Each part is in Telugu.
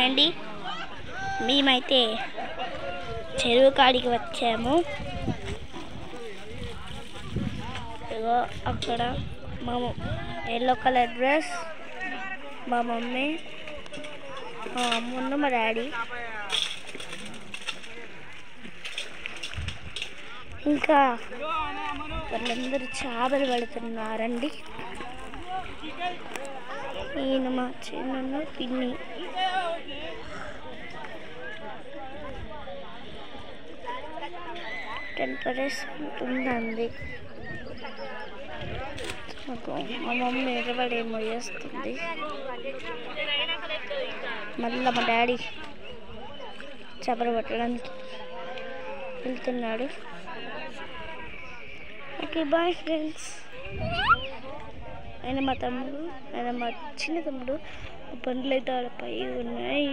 అండి, మేమైతే చెరువు కాడికి వచ్చాము. ఇగో అక్కడ మా ఎల్లో కలర్ డ్రెస్ మా మమ్మీ, మా అమ్మున్న మా డాడీ, ఇంకా వాళ్ళందరూ చేపలు పడుతున్నారండి. ఈయన మా చిన్న పిన్ని. టెంపరేచర్ ఉందండి. మా మమ్మీ ఎరవడేమో చేస్తుంది. మళ్ళీ మా డాడీ చేపలు పట్టడానికి వెళ్తున్నాడు. Okay bye friends. ఆయన మా తమ్ముడు, ఆయన మా చిన్న తమ్ముడు. బండ్లు అయితే ఆడ పై ఉన్నాయి.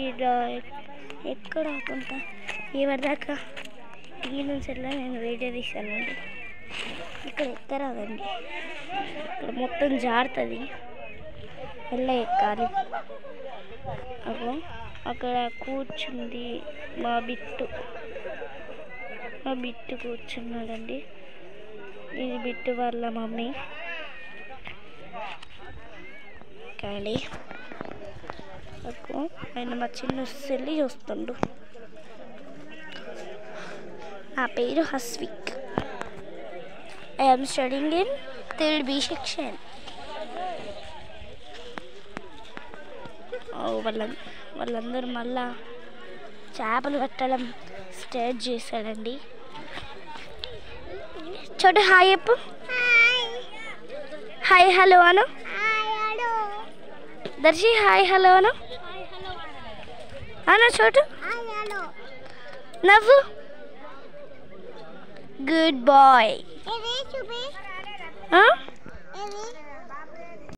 ఎక్కడ ఆకుంటా ఎవరిదాకా ఈ నుంచి వెళ్ళా నేను వీడియో తీశానండి. ఇక్కడ ఎక్కరాదండి, ఇక్కడ మొత్తం జారుతుంది, ఎక్కాలి. అక్కడ కూర్చుంది మా బిట్టు కూర్చున్నాడండి. ఇది బిట్టు వాళ్ళ మమ్మీ కానీ ఆయన మా చిన్న సెల్లి చూస్తుండు. నా పేరు హస్విక్. I am studying in 3rd B section. వాళ్ళందరూ మళ్ళా చేపలు పట్టడం స్టార్ట్ చేశాడండి. చోటు హాయ్ చెప్పు. హాయ్ హలో అను. దర్శి హాయ్ హలో అను. అను చోటు నవ్వు. Good bye.